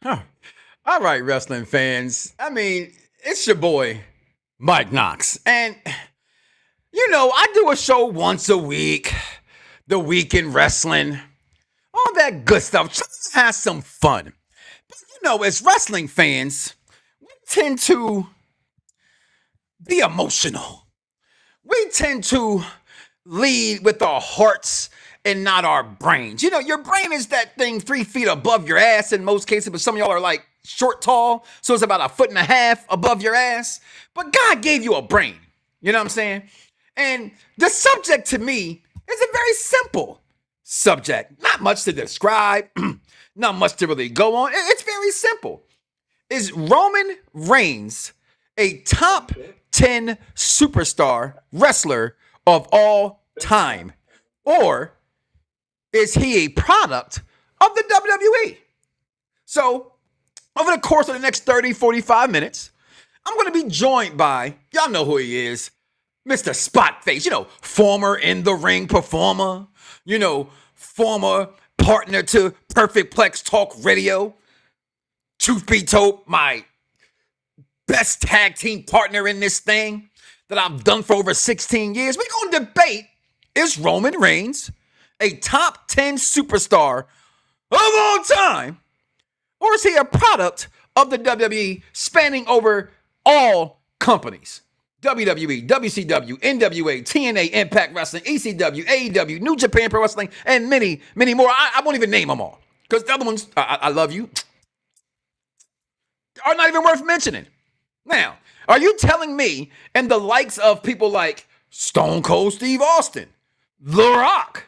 Huh. All right, wrestling fans. I mean, it's your boy, Mike Knoxxx. And, I do a show once a week, the week in wrestling, all that good stuff. Just have some fun. But, as wrestling fans, we tend to be emotional. We tend to lead with our hearts and not our brains. Your brain is that thing 3 feet above your ass in most cases, but some of y'all are like short, tall, so it's about 1.5 feet above your ass. But God gave you a brain. You know what I'm saying? And the subject to me is a very simple subject. Not much to describe, not much to really go on. It's very simple. Is Roman Reigns a top 10 superstar wrestler of all time? Or is he a product of the WWE? So, over the course of the next 30, 45 minutes, I'm going to be joined by, y'all know who he is, Mr. Spotface, former in-the-ring performer, former partner to Perfect Plex Talk Radio. Truth be told, my best tag team partner in this thing that I've done for over 16 years. We're going to debate, is Roman Reigns a top 10 superstar of all time? Or is he a product of the WWE spanning over all companies? WWE, WCW, NWA, TNA, Impact Wrestling, ECW, AEW, New Japan Pro Wrestling, and many, many more. I won't even name them all because the other ones, I love you, are not even worth mentioning. Now, are you telling me, and the likes of people like Stone Cold Steve Austin, The Rock,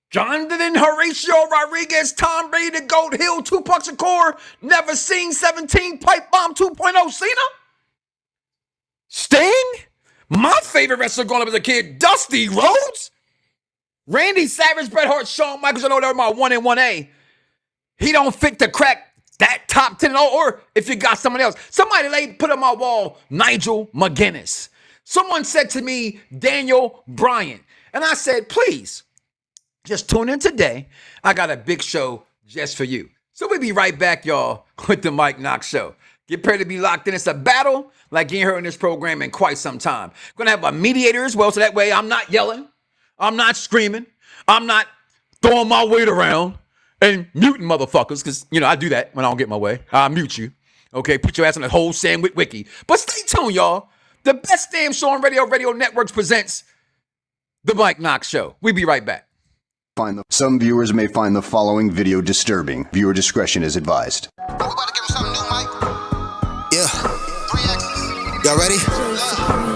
Jonathan Horatio Rodriguez, Tom Brady, the Goat Hill, Tupac Shakur, Never Seen 17, Pipe Bomb 2.0, Cena? Sting? My favorite wrestler growing up as a kid, Dusty Rhodes? Randy Savage, Bret Hart, Shawn Michaels, I know they're my 1 and 1A. He don't fit to crack that top 10 or if you got someone else. Somebody put on my wall, Nigel McGuinness. Someone said to me, Daniel Bryan. And I said, please, just tune in today. I got a big show just for you. So we'll be right back, y'all, with the Mike Knoxxx Show. Get prepared to be locked in. It's a battle like you ain't heard in this program in quite some time. Going to have a mediator as well, so that way I'm not yelling. I'm not screaming. I'm not throwing my weight around and muting motherfuckers, because, I do that when I don't get my way. I'll mute you. Okay, put your ass on the whole sandwich wiki. But stay tuned, y'all. The best damn show on Radio Networks presents the Mike Knoxxx Show. We'll be right back. Some viewers may find the following video disturbing. Viewer discretion is advised. We about to give him something new, Mike. Yeah. 3X. Y'all ready?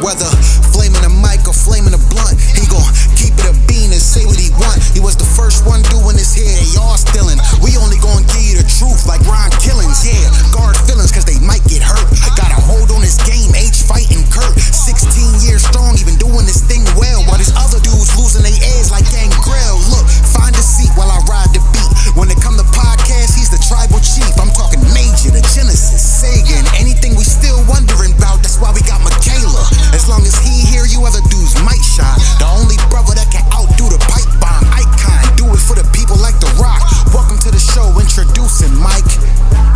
Whether flaming a mic or flaming a blunt, he gon' keep it a bean and say what he want. He was the first one doing his hair, they all stealing. We only gon' give you the truth like Ron Killings. Yeah, guard feelings cause they might get hurt. Got a hold on this game, H fighting Kurt. 16 years strong, even doing this thing well. While these other dudes losing their edge like Gangrel. Look, find a seat while I ride the beat. When it come to podcasts, he's the tribal chief. I'm talking Major, the Genesis, Sega, and anything we still wondering about. That's why we got Michaela. As long as he hear you other dudes might shine. The only brother that can outdo the pipe bomb icon. Do it for the people like The Rock. Welcome to the show, introducing Mike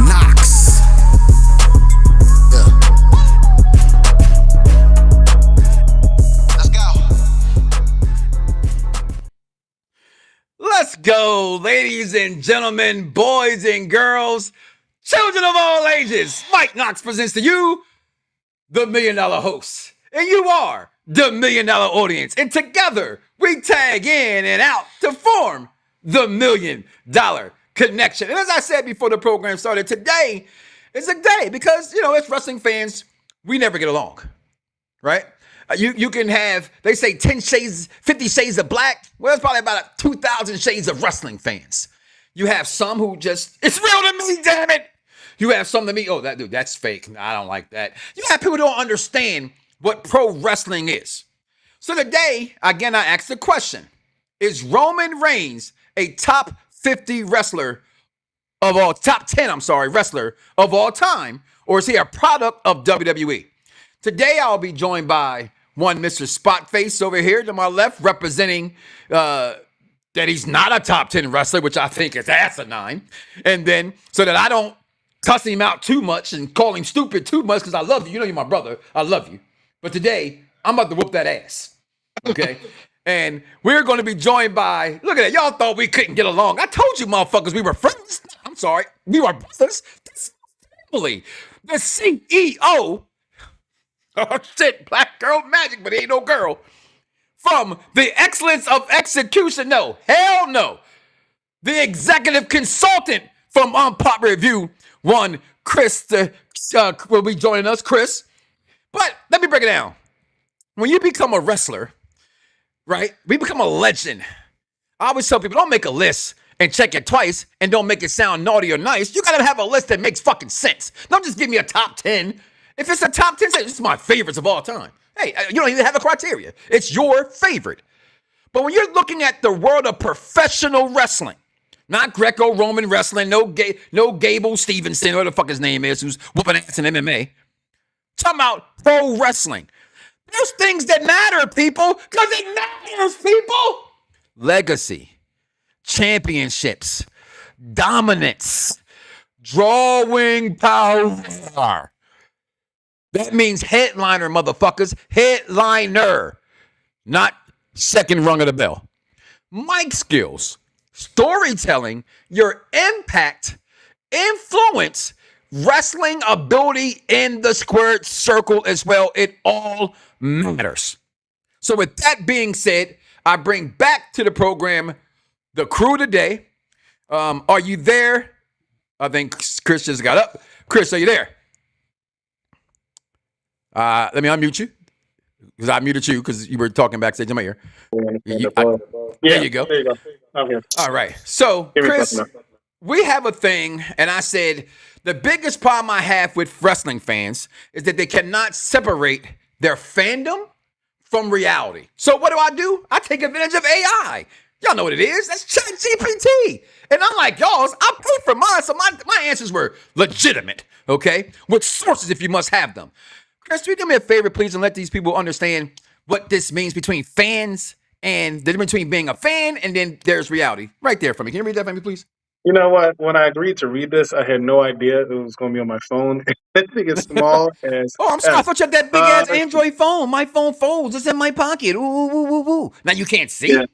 Knoxxx. Yeah. Let's go. Let's go, ladies and gentlemen, boys and girls, children of all ages. Mike Knoxxx presents to you the $1 Million Host. And you are the $1 Million Audience. And together, we tag in and out to form the $1 Million Connection. And as I said before the program started, today is a day because, as wrestling fans, we never get along, right? You can have, they say 10 shades, 50 shades of black. Well, it's probably about 2,000 shades of wrestling fans. You have some who just, it's real to me, damn it. You have some to me, oh, that dude, that's fake. I don't like that. You have people who don't understand what pro wrestling is. So today, again, I asked the question, is Roman Reigns a top 50 wrestler of all, top 10, wrestler of all time, or is he a product of WWE? Today, I'll be joined by one Mr. Spotface over here to my left, representing that he's not a top 10 wrestler, which I think is asinine. And then so that I don't cuss him out too much and call him stupid too much because I love you. You know you're my brother. I love you. But today, I'm about to whoop that ass. Okay? And we're going to be joined by, look at that. Y'all thought we couldn't get along. I told you motherfuckers we were friends. I'm sorry. We were brothers. This family. The CEO. Oh shit, Black Girl Magic, but he ain't no girl. From the excellence of execution. No, hell no. The executive consultant from Unpopular Review, one Chris, will be joining us, Chris. But let me break it down. When you become a wrestler, right, we become a legend. I always tell people, don't make a list and check it twice and don't make it sound naughty or nice. You got to have a list that makes fucking sense. Don't just give me a top 10. If it's a top 10, this is my favorites of all time. Hey, you don't even have a criteria. It's your favorite. But when you're looking at the world of professional wrestling, not Greco-Roman wrestling, no Gable Stevenson, whatever the fuck his name is, who's whooping ass in MMA. Talking about pro wrestling. There's things that matter, people, because it matters, people. Legacy, championships, dominance, drawing power. That means headliner, motherfuckers. Headliner, not second rung of the bell. Mic skills, storytelling, your impact, influence, wrestling ability in the squared circle as well. It all matters. So with that being said, I bring back to the program the crew today. Are you there? I think Chris just got up. Chris, are you there? Let me unmute you because I muted you because you were talking backstage in my ear. There you go. There you go. Okay. All right. So, Chris, we have a thing, and I said the biggest problem I have with wrestling fans is that they cannot separate their fandom from reality. So what do? I take advantage of AI. Y'all know what it is. That's ChatGPT. And I'm like, y'all, I paid for mine, so my answers were legitimate, okay? With sources if you must have them. Chris, will you do me a favor, please, and let these people understand what this means between fans and the difference between being a fan and then there's reality. Right there for me. Can you read that for me, please? You know what? When I agreed to read this, I had no idea it was going to be on my phone. I think it's small as. Oh, I'm sorry. I thought you had that big ass Android phone. My phone folds. It's in my pocket. Ooh. Now you can't see. Yeah,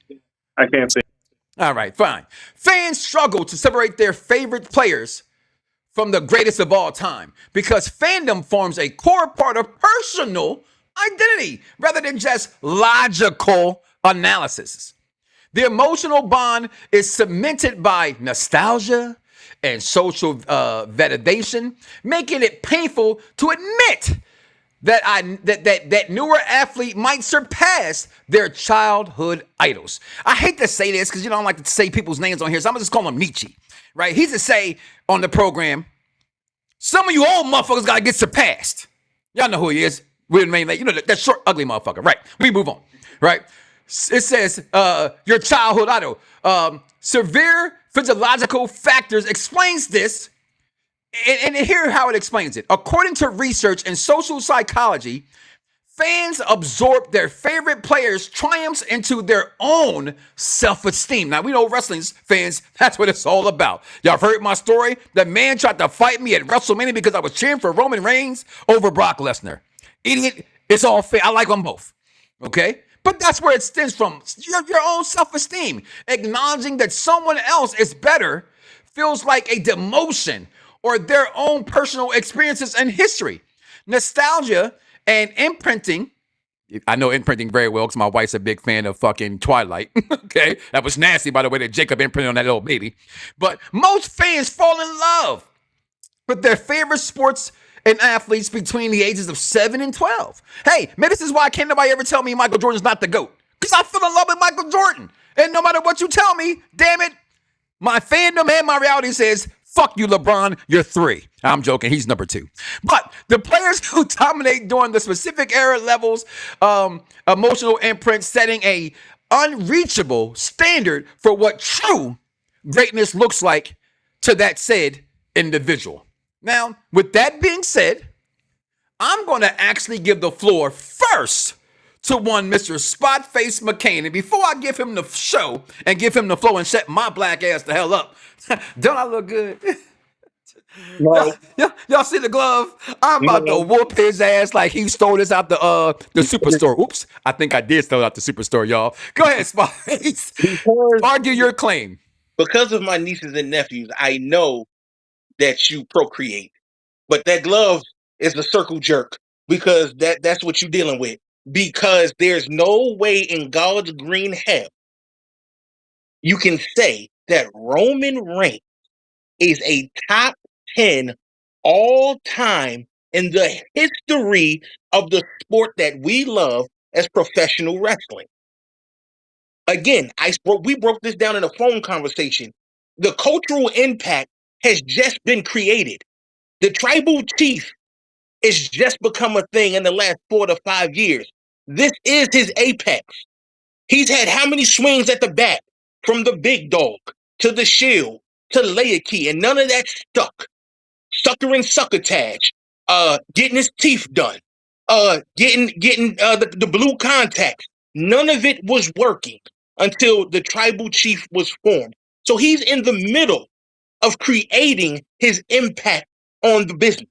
I can't see. All right, fine. Fans struggle to separate their favorite players from the greatest of all time because fandom forms a core part of personal identity rather than just logical analysis. The emotional bond is cemented by nostalgia and social validation, making it painful to admit that newer athlete might surpass their childhood idols. I hate to say this because I don't like to say people's names on here, so I'm gonna just call him Nietzsche, right? He's to say on the program, some of you old motherfuckers gotta get surpassed. Y'all know who he is. We remain late. You know that short, ugly motherfucker, right? We move on, right? It says your childhood idol. Severe physiological factors explains this. And here how it explains it. According to research in social psychology, fans absorb their favorite players' triumphs into their own self-esteem. Now, we know wrestling fans, that's what it's all about. Y'all have heard my story? The man tried to fight me at WrestleMania because I was cheering for Roman Reigns over Brock Lesnar. Idiot, it's all fair. I like them both, okay? But that's where it stems from, your own self-esteem. Acknowledging that someone else is better feels like a demotion or their own personal experiences and history. Nostalgia and imprinting. I know imprinting very well because my wife's a big fan of fucking Twilight. Okay, that was nasty, by the way, that Jacob imprinted on that little baby. But most fans fall in love with their favorite sports and athletes between the ages of 7 and 12. Hey, maybe this is why can't nobody ever tell me Michael Jordan's not the GOAT. Because I fell in love with Michael Jordan. And no matter what you tell me, damn it, my fandom and my reality says, fuck you, LeBron, you're 3. I'm joking, he's number 2. But the players who dominate during the specific era levels, emotional imprint, setting a unreachable standard for what true greatness looks like to that said individual. Now, with that being said, I'm going to actually give the floor first to one Mr. Spot-Face McCain. And before I give him the show and give him the flow and set my black ass the hell up, don't I look good? No, Y'all see the glove? I'm about to whoop his ass like he stole this out the superstore. Oops, I think I did steal it out the superstore, y'all. Go ahead, Spot-Face. Argue your claim. Because of my nieces and nephews, I know that you procreate. But that glove is a circle jerk because that's what you're dealing with. Because there's no way in God's green hell you can say that Roman Reigns is a top 10 all time in the history of the sport that we love as professional wrestling. Again, we broke this down in a phone conversation. The cultural impact has just been created. The tribal chief has just become a thing in the last 4 to 5 years. This is his apex. He's had how many swings at the bat from the big dog to the shield to Laiki, and none of that stuck. Sucker and succotage, getting his teeth done, getting the blue contacts. None of it was working until the tribal chief was formed. So he's in the middle of creating his impact on the business.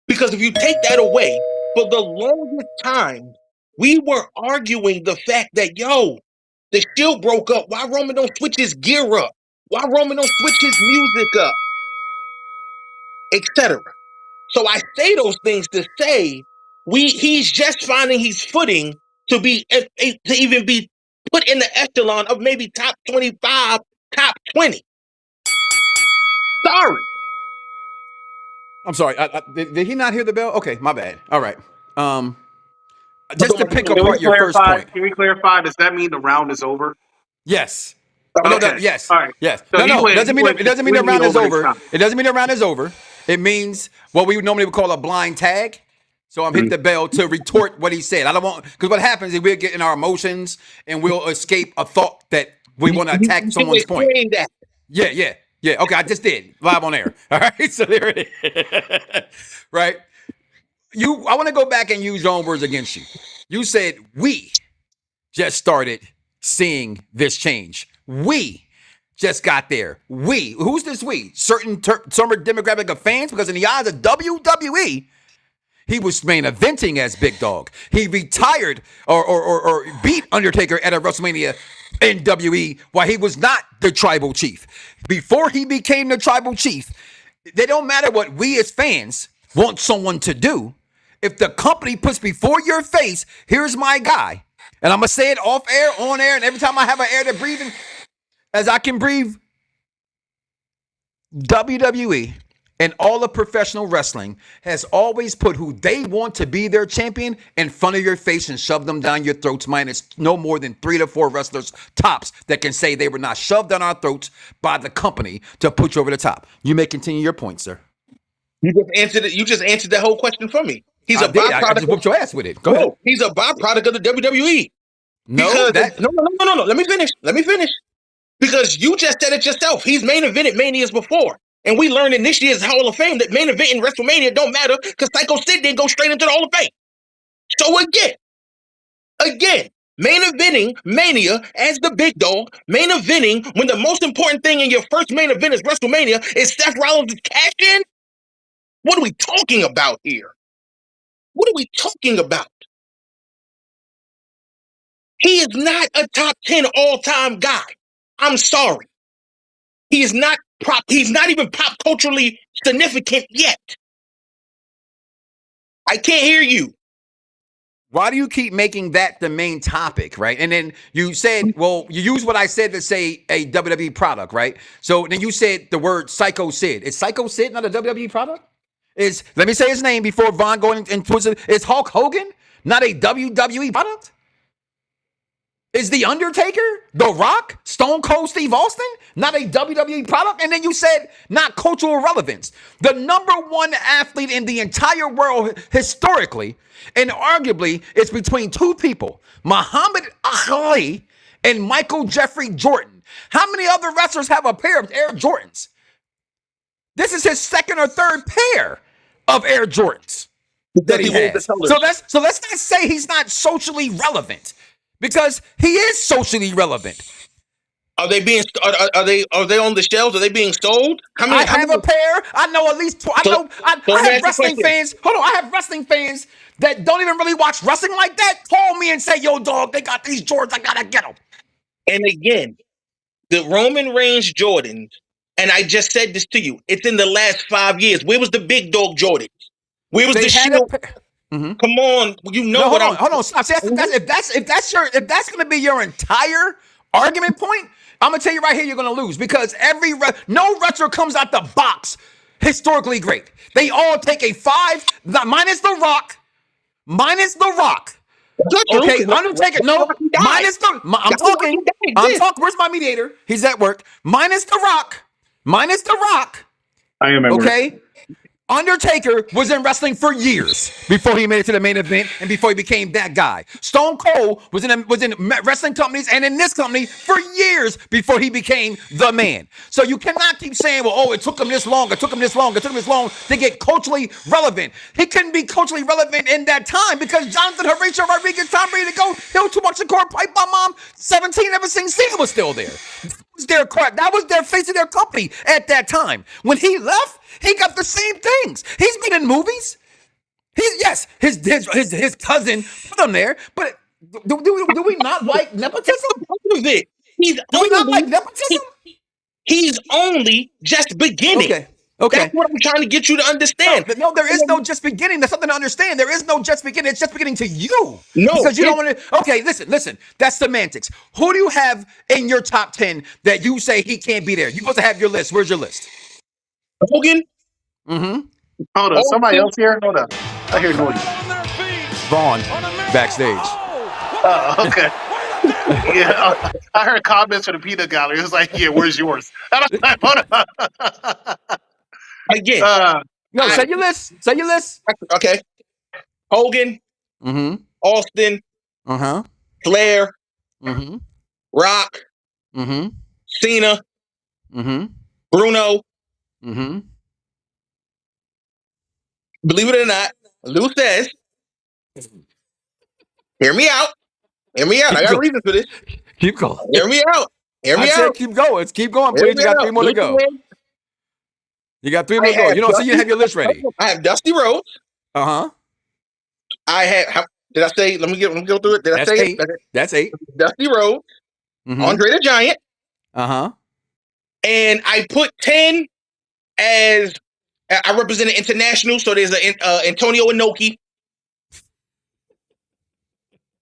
Because if you take that away, for the longest time, we were arguing the fact that, the Shield broke up. Why Roman don't switch his gear up? Why Roman don't switch his music up? Etc. So I say those things to say he's just finding his footing to even be put in the echelon of maybe top 25, top 20. Sorry. I'm sorry. Did he not hear the bell? Okay, my bad. All right. Just to pick apart your first point. Can we clarify? Does that mean the round is over? Yes. Okay. No, yes. All right. Yes. So No. It doesn't mean the round is over. Time. It doesn't mean the round is over. It means what we normally would call a blind tag. So I'm hitting the bell to retort what he said. I don't want, because what happens is we'll get in our emotions and we'll escape a thought that we want to attack someone's point. That. Yeah. Okay, I just did live on air. All right, so there it is. Right. I want to go back and use your own words against you. You said we just started seeing this change. We just got there. Who's this we? Certain demographic of fans, because in the eyes of WWE, he was main eventing as Big Dog. He retired or beat Undertaker at a WrestleMania NWE while he was not the tribal chief. Before he became the tribal chief, they don't matter what we as fans want someone to do. If the company puts before your face, here's my guy, and I'm going to say it off air, on air, and every time I have an air to breathe in, as I can breathe, WWE and all of professional wrestling has always put who they want to be their champion in front of your face and shove them down your throats, minus no more than 3 to 4 wrestlers tops that can say they were not shoved down our throats by the company to put you over the top. You may continue your point, sir. You just answered that whole question for me. He's a byproduct. I just whooped your ass with it. Go ahead. He's a byproduct of the WWE. No. Let me finish. Because you just said it yourself. He's main evented Manias before. And we learned in this year's Hall of Fame that main event in WrestleMania don't matter because Psycho Sid didn't go straight into the Hall of Fame. So again, main eventing Mania as the big dog, main eventing when the most important thing in your first main event is WrestleMania is Seth Rollins' cash in? What are we talking about here? What are we talking about? He is not a top 10 all-time guy. I'm sorry. He is not he's not even pop culturally significant yet. I can't hear you. Why do you keep making that the main topic, right? And then you said, well, you use what I said to say a WWE product, right? So then you said the word Psycho Sid. Is Psycho Sid not a WWE product? Let me say his name before Von going into it. Is Hulk Hogan not a WWE product? Is The Undertaker, The Rock, Stone Cold Steve Austin not a WWE product? And then you said not cultural relevance. The number one athlete in the entire world historically, and arguably, it's between two people, Muhammad Ali and Michael Jeffrey Jordan. How many other wrestlers have a pair of Air Jordans? This is his second or third pair of Air Jordans. because that he he wore the has. colors. So let's not say he's not socially relevant, because he is socially relevant. Are they being? Are they on the shelves? Are they being sold? I have a pair. I know at least. I So let me have ask you a wrestling question. fans. Hold on. I have wrestling fans that don't even really watch wrestling like that. Call me and say, "Yo, dog, they got these Jordans. I gotta get them." And again, the Roman Reigns Jordans, and I just said this to you. It's in the last 5 years. Where was the big dog Jordans? Where was They the had a Shield? pair. Come on, you know No, what hold on. Stop. See, if that's gonna be your entire argument point, I'm gonna tell you right here, you're gonna lose, because no wrestler comes out the box historically great. They all take a 5, minus The Rock. Okay, Undertaker. No, minus the. I'm talking. Where's my mediator? He's at work. Minus The Rock. I am at work. Okay. Undertaker was in wrestling for years before he made it to the main event and before he became that guy. Stone Cold was in wrestling companies and in this company for years before he became the man. So you cannot keep saying, well, oh, it took him this long to get culturally relevant. He couldn't be culturally relevant in that time because Jonathan Horatio Rodriguez, Tom Brady to go, Hill too much to court, pipe my mom, 17, ever since Cena was still there. That was their face of their company at that time. When he left, he got the same things. He's been in movies. His cousin put him there, but do we not like nepotism? He's only just beginning. Okay. That's what I'm trying to get you to understand. No, there is no just beginning. There's something to understand. There is no just beginning. It's just beginning to you. No. Because you don't want to. Okay, listen. That's semantics. Who do you have in your top 10 that you say he can't be there? You're supposed to have your list. Where's your list? Hogan. Mm-hmm. Hold on. Somebody else here? Hold on. I hear noise. Vaughn, backstage. Oh, okay. Yeah, I heard comments from the peanut gallery. It was like, yeah, where's yours? Hold on. Again. No, say your list. Okay. Hogan. Mm-hmm. Austin. Uh-huh. Flair. Mm-hmm. Rock. Mm-hmm. Cena. Mm-hmm. Bruno. Mm-hmm. Believe it or not, Lou says, hear me out. I got a reason for this. Keep going. Hear me out. Keep going. Keep going, please. You got 3 more to go. You got 3 more to go. You don't say you have your list ready. I have Dusty Rhodes. Uh-huh. I have. Did I say? Let me go through it. Did I say 8? That's 8. Dusty Rhodes. Mm-hmm. Andre the Giant. Uh-huh. And I put 10 as I represented international. So there's Antonio Inoki.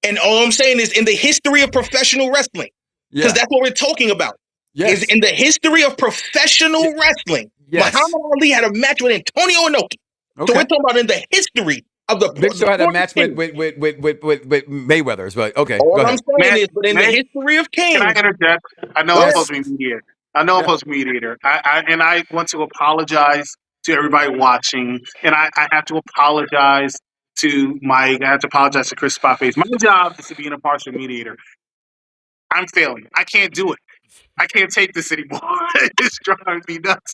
And all I'm saying is in the history of professional wrestling, because that's what we're talking about. Yes. Is in the history of professional wrestling. Yes. Muhammad Ali had a match with Antonio Inoki. Okay. So we're talking about in the history of the. Big Show had a match with Mayweather's, but okay. All I'm saying is, but in the history of Kings. Can I interject? I know I'm supposed to be mediator. I'm supposed to be mediator. I want to apologize to everybody watching, and I have to apologize to Mike. I have to apologize to Chris Spotface. My job is to be an impartial mediator. I'm failing. I can't do it. I can't take this anymore. It's driving me nuts.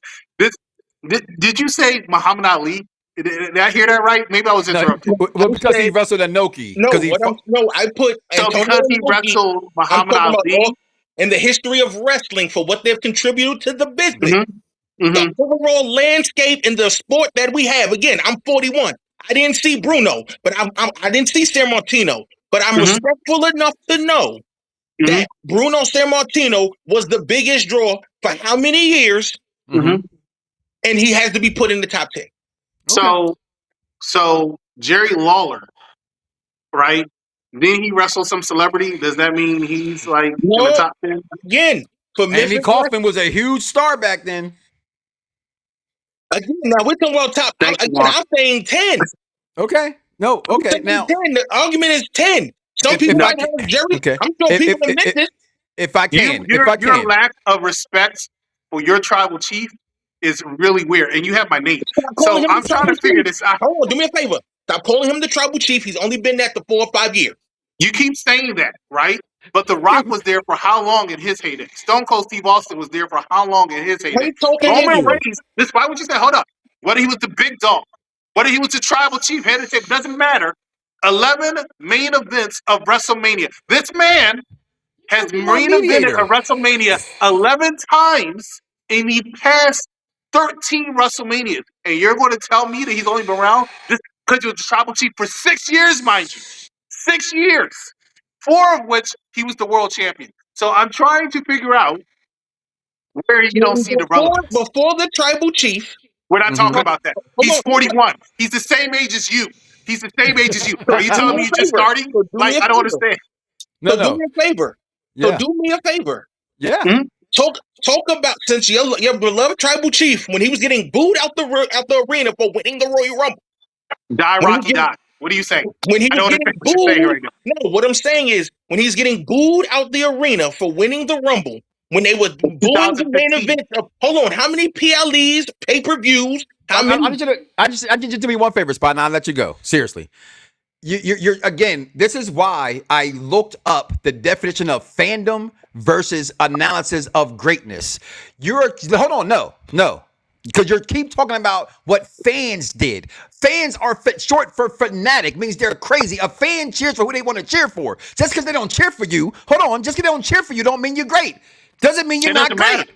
Did you say Muhammad Ali? Did I hear that right? Maybe I was interrupted. Well, because he wrestled Inoki. No, I put because he wrestled Muhammad Ali in the history of wrestling for what they've contributed to the business. Mm-hmm. The overall landscape in the sport that we have. Again, I'm 41. I didn't see Bruno, but I didn't see Sammartino. But I'm respectful enough to know that Bruno Sammartino was the biggest draw for how many years? And he has to be put in the top 10. So Jerry Lawler, right? Then he wrestled some celebrity. Does that mean he's like in the top 10? Again, Andy Kaufman was a huge star back then. Again, now we're talking about top. I'm saying 10. Okay. No. Okay. Now 10. The argument is 10. Some people might have Jerry. Okay. I'm sure people have missed it. If I can, your lack of respect for your tribal chief is really weird, and you have my name. So I'm trying to figure this out. Hold on, do me a favor. Stop calling him the tribal chief. He's only been that for 4 or 5 years. You keep saying that, right? But The Rock was there for how long in his heyday? Stone Cold Steve Austin was there for how long in his heyday? Roman Reigns. Why would you say? Hold up. Whether he was the big dog, whether he was the tribal chief, head of tape, doesn't matter. 11 main events of WrestleMania. This man has He's my main evented mediator. a WrestleMania 11 times in the past 13 WrestleManias. And you're going to tell me that he's only been around just because he was the tribal chief for 6 years, mind you. 6 years. 4 of which he was the world champion. So I'm trying to figure out where you don't see the relevance. Before the tribal chief. We're not talking about that. Hold He's on. 41. He's the same age as you. He's the same age as you. Are you Do telling me me a you're just favor. starting? So do me Like, a I don't favor. understand. No, Do me a favor. Yeah. So do me a favor. Yeah. Mhm. Talk about, since your beloved tribal chief, when he was getting booed out the arena for winning the Royal Rumble. Die, Rocky, die. What are you saying? When he I was don't getting understand what you're saying booed, right now. no, what I'm saying is when he's getting booed out the arena for winning the Rumble, when they were booing the main 2015. event of, hold on, how many PLEs, pay-per-views, how many? I need you to do me one favor, Spot, and I'll let you go. Seriously. You're again, this is why I looked up the definition of fandom versus analysis of greatness. Hold on, no. Because you keep talking about what fans did. Fans are short for fanatic, means they're crazy. A fan cheers for who they want to cheer for. Just because they don't cheer for you, hold on, just because they don't cheer for you don't mean you're great. Doesn't mean you're It not doesn't great. matter.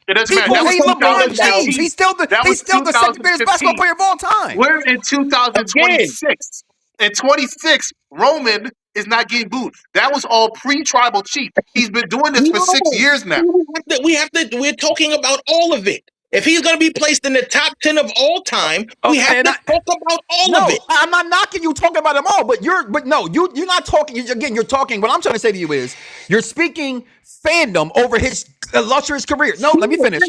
It doesn't matter. People That was hate LeBron 2015. James. He's still the That was second greatest basketball 2015. player of all time. We're in 2026. In 26, Roman is not getting booed. That was all pre-tribal chief. He's been doing this for 6 years now. We're talking about all of it. If he's going to be placed in the top 10 of all time, we have to talk about all of it. I'm not knocking you talking about them all, but you're not talking. You're talking. What I'm trying to say to you is you're speaking fandom over his illustrious career. No, let me finish.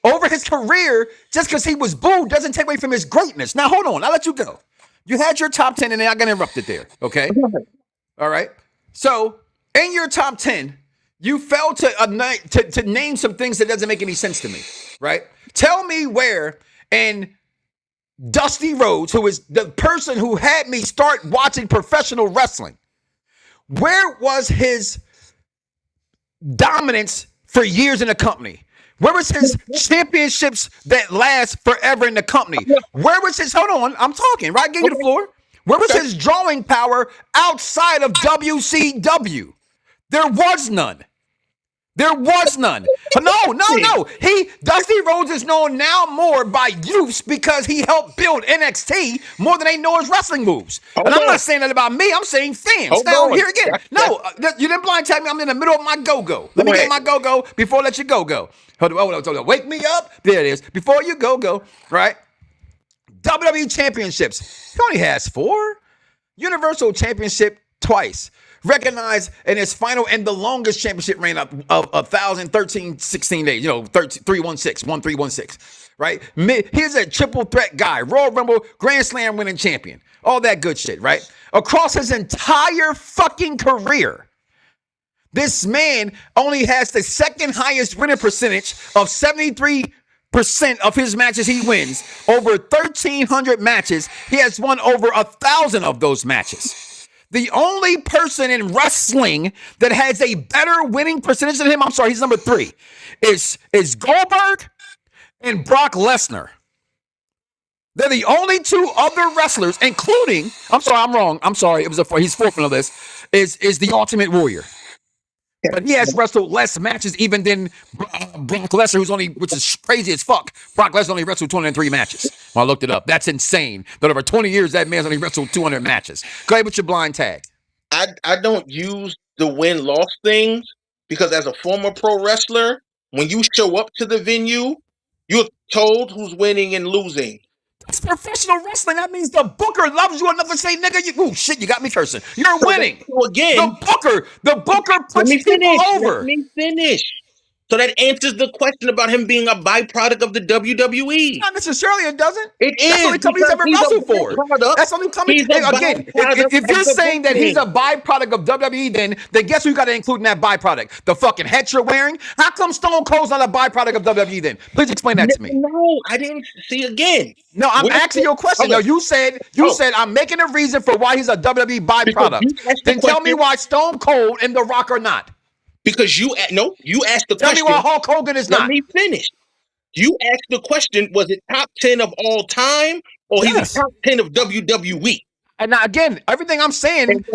Over his career, just because he was booed doesn't take away from his greatness. Now, hold on. I'll let you go. You had your top 10, and then I got interrupted there. Okay. All right. So in your top 10. You failed to name some things that doesn't make any sense to me, right? Tell me where in Dusty Rhodes, who is the person who had me start watching professional wrestling, where was his dominance for years in the company? Where was his championships that last forever in the company? Where was his, hold on, I'm talking, right? I gave you the floor. Where was his drawing power outside of WCW? There was none. There was none. No. Dusty Rhodes is known now more by youths because he helped build NXT more than they know his wrestling moves. And I'm not saying that about me. I'm saying fans. Now, here again. No, you didn't blind tag me. I'm in the middle of my go-go. Let me get my go-go before I let you go. Hold on. Wake me up. There it is. Before you go. Right? WWE championships. He only has 4. Universal Championship twice. Recognized in his final and the longest championship reign of 1,013, 16 days. 1316, right? Here's a triple threat guy, Royal Rumble, Grand Slam winning champion. All that good shit, right? Across his entire fucking career, this man only has the second highest winning percentage of 73% of his matches he wins. Over 1,300 matches, he has won over 1,000 of those matches. The only person in wrestling that has a better winning percentage than him, I'm sorry, he's number 3, is Goldberg and Brock Lesnar. They're the only 2 other wrestlers, including, I'm sorry, I'm wrong. I'm sorry, he's 4th on the list, is the Ultimate Warrior. But he has wrestled less matches even than Brock Lesnar, which is crazy as fuck. Brock Lesnar only wrestled 203 matches. Well, I looked it up. That's insane. That over 20 years, that man's only wrestled 200 matches. Go ahead with your blind tag. I don't use the win-loss things because as a former pro wrestler, when you show up to the venue, you're told who's winning and losing. It's professional wrestling. That means the booker loves you enough to say, nigga, you got me cursing. You're winning. So again, the booker puts people over. Let me finish. So that answers the question about him being a byproduct of the WWE. Not necessarily, it doesn't. It is. That's the only company he's ever wrestled for. That's the only company. Again, if you're saying that he's a byproduct of WWE, then guess who you got to include in that byproduct? The fucking hat you're wearing? How come Stone Cold's not a byproduct of WWE then? Please explain that to me. No, I didn't see again. No, I'm asking you a question. No, you said I'm making a reason for why he's a WWE byproduct. Then tell me why Stone Cold and The Rock are not. Because you asked the question. Tell me why Hulk Hogan is not. Let me finish. You asked the question, was it top 10 of all time or he's Yes. the top 10 of WWE? And now again, everything I'm saying, And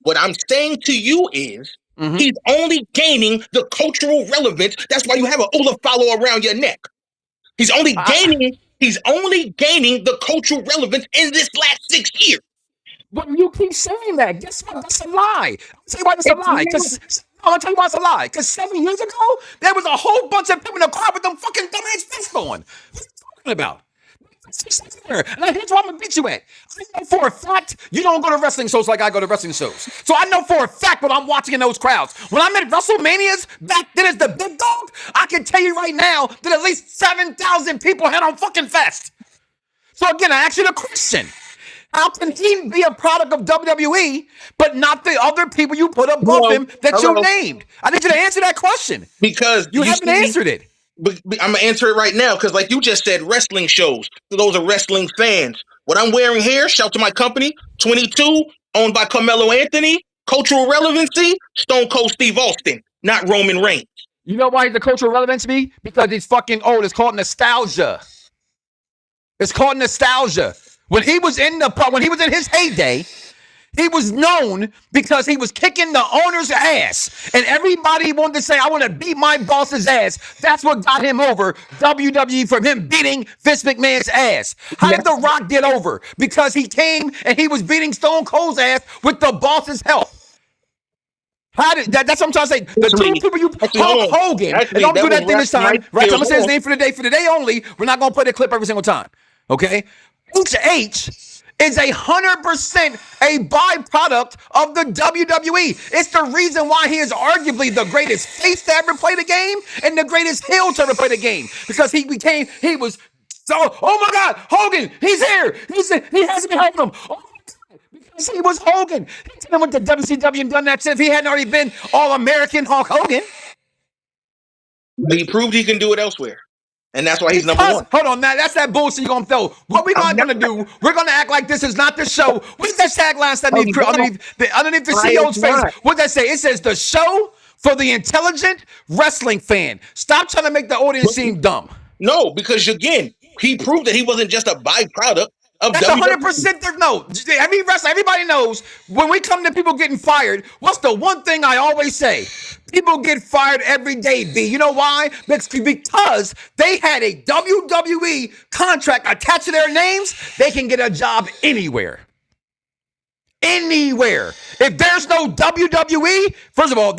what I'm saying to you is he's only gaining the cultural relevance. That's why you have an Ola follow around your neck. He's only gaining the cultural relevance in this last 6 years. But you keep saying that. Guess what? That's a lie. I'll tell you why that's a lie. I'll tell you why it's a lie. Because 7 years ago, there was a whole bunch of people in the car with them fucking dumbass fists on. What are you talking about? And here's where I'm gonna beat you at. I know for a fact you don't go to wrestling shows like I go to wrestling shows. So I know for a fact what I'm watching in those crowds. When I'm at WrestleManias back then as the big dog, I can tell you right now that at least 7,000 people had on fucking fest. So again, I ask you the question. How can he be a product of WWE, but not the other people you put above him that you named? I need you to answer that question. Because you haven't answered it. But I'm going to answer it right now because like you just said, wrestling shows. So those are wrestling fans. What I'm wearing here, shout to my company, 22, owned by Carmelo Anthony. Cultural relevancy, Stone Cold Steve Austin, not Roman Reigns. You know why the cultural relevance to me? Because he's fucking old. It's called nostalgia. It's called nostalgia. When he was in his heyday, he was known because he was kicking the owner's ass. And everybody wanted to say, I want to beat my boss's ass. That's what got him over WWE from him beating Vince McMahon's ass. How did The Rock get over? Because he came and he was beating Stone Cold's ass with the boss's help. That's what I'm trying to say. The two people you Hulk Hogan, and don't do that thing this time. Right? I'm going to say his name for the day. For the day only. We're not going to play the clip every single time. Okay? HH is 100% a byproduct of the WWE. It's the reason why he is arguably the greatest face to ever play the game and the greatest heel to ever play the game. Because he was so, oh my God, Hogan, he's here. He hasn't been helping him. Oh my God, because he was Hogan. He didn't went to WCW and done that shit if he hadn't already been All-American Hulk Hogan. But he proved he can do it elsewhere. And that's why he's number one. Hold on, now that's that bullshit you're gonna throw. What we're not gonna do, we're gonna act like this is not the show. What's that tagline underneath the CEO's face? What's that say? It says the show for the intelligent wrestling fan. Stop trying to make the audience seem dumb. No, because again, he proved that he wasn't just a byproduct of That's 100%. No, everybody knows when we come to people getting fired, what's the one thing I always say? People get fired every day, B. You know why? Because they had a WWE contract attached to their names. They can get a job anywhere. Anywhere. If there's no WWE, first of all,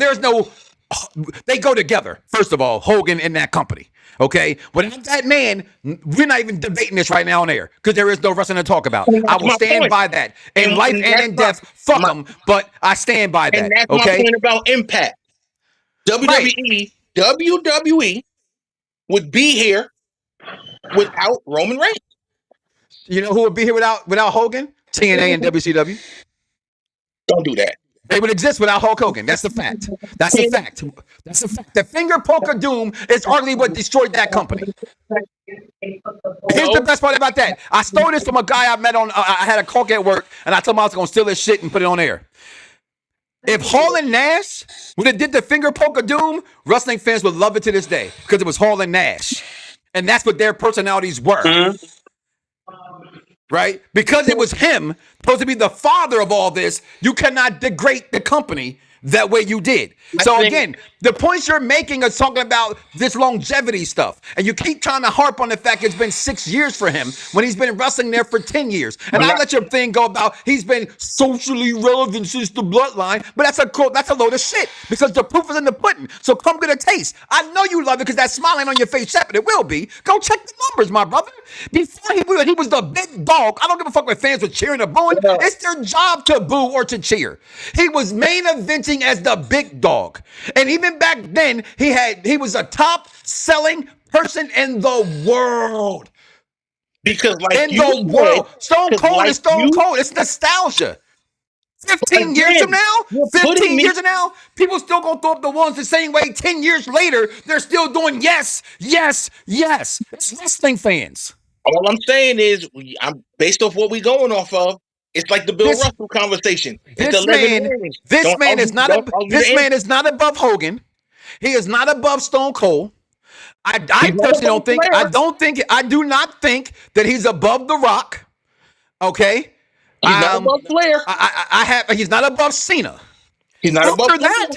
they go together. First of all, Hogan and that company. Okay, without that man, we're not even debating this right now on air because there is no wrestling to talk about. I will stand by that. In life and in death, fuck them, but I stand by that. And that's my point about impact. WWE would be here without Roman Reigns. You know who would be here without Hogan? TNA and WCW. Don't do that. They would exist without Hulk Hogan. That's the fact. That's a fact. That's a fact. The finger poke of doom is arguably what destroyed that company. Here's the best part about that. I stole this from a guy I met on. I had a call at work, and I told him I was going to steal his shit and put it on air. If Hall and Nash would have did the finger poke of doom, wrestling fans would love it to this day because it was Hall and Nash, and that's what their personalities were. Mm-hmm. Right? Because it was him, supposed to be the father of all this, you cannot degrade the company that way you did. So again, the points you're making are talking about this longevity stuff. And you keep trying to harp on the fact it's been 6 years for him when he's been wrestling there for 10 years. And I let your thing go about he's been socially relevant since the bloodline, but that's a load of shit because the proof is in the pudding. So come get a taste. I know you love it because that smiling on your face, but it will be. Go check the numbers, my brother. Before he was the big dog. I don't give a fuck if fans were cheering or booing. It's their job to boo or to cheer. He was main eventing as the big dog. And even back then, he was a top selling person in the world. Because Stone Cold is Stone Cold. It's nostalgia. 15 years from now, people still gonna throw up the ones the same way 10 years later, they're still doing yes. It's wrestling fans. All I'm saying is, I'm based off what we're going off of. It's like the Bill Russell conversation. This man is not above Hogan. He is not above Stone Cold. I He's not personally above Flair. I do not think that he's above The Rock. Okay. He's not above Flair. He's not above Cena. He's not above Flair.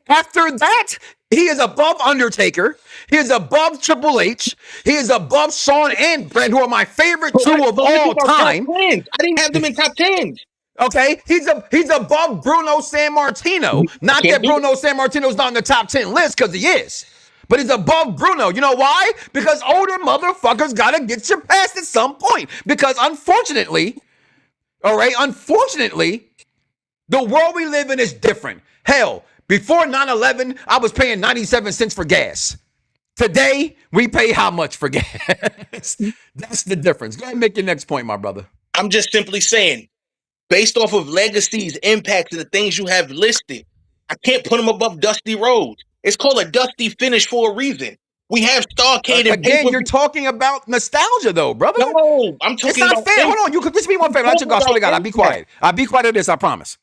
After that, he is above Undertaker. He is above Triple H. He is above Shawn and Bret, who are my favorite two of all time. I didn't have them in top 10s. Okay, he's above Bruno Sammartino. Not that Bruno Sammartino's not in the top 10 list, because he is. But he's above Bruno. You know why? Because older motherfuckers gotta get your past at some point. Because unfortunately, the world we live in is different. Hell, before 9/11, I was paying 97 cents for gas. Today, we pay how much for gas? That's the difference. Go ahead and make your next point, my brother. I'm just simply saying, based off of legacies, impacts, and the things you have listed, I can't put him above Dusty Rhodes. It's called a Dusty finish for a reason. We have Starcade and again. You're talking about nostalgia, though, brother. No, I'm talking about. It's not fair. Hold on. You could just be one favor. I swear to God, I'll be quiet. I'll be quiet at this. I promise.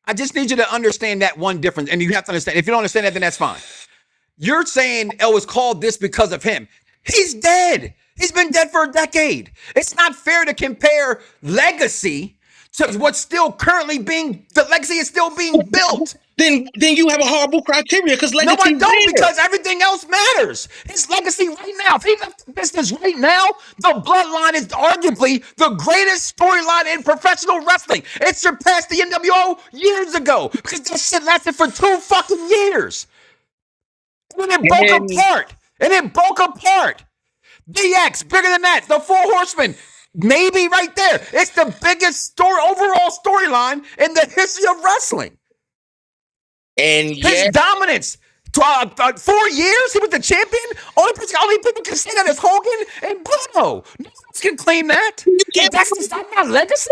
I just need you to understand that one difference, and you have to understand. If you don't understand that, then that's fine. You're saying it was called this because of him. He's dead. He's been dead for a decade. It's not fair to compare legacy to what's still currently being. The legacy is still being built. Then you have a horrible criteria because legacy. No, I don't, because everything else matters. His legacy right now, if he left the business right now, the bloodline is arguably the greatest storyline in professional wrestling. It surpassed the NWO years ago because that shit lasted for 2 fucking years. And then it broke apart. DX, bigger than that. The Four Horsemen, maybe right there. It's the biggest overall storyline in the history of wrestling. And his dominance, 4 years, he was the champion. Only people can say that is Hogan and Bruno. No one else can claim that. That's not legacy.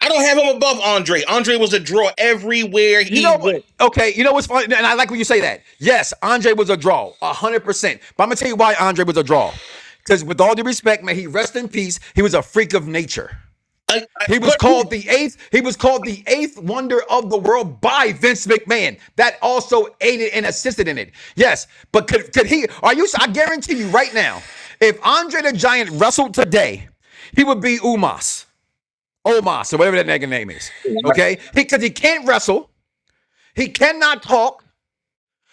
I don't have him above Andre. Andre was a draw everywhere he went. Okay, you know what's funny? And I like when you say that. Yes, Andre was a draw, 100%. But I'm going to tell you why Andre was a draw. Because with all due respect, man, he rest in peace. He was a freak of nature. He was called the eighth wonder of the world by Vince McMahon. That also aided and assisted in it. Yes, but could he? I guarantee you right now, if Andre the Giant wrestled today, he would be Omos, or whatever that nigga name is. Okay, because he can't wrestle, he cannot talk.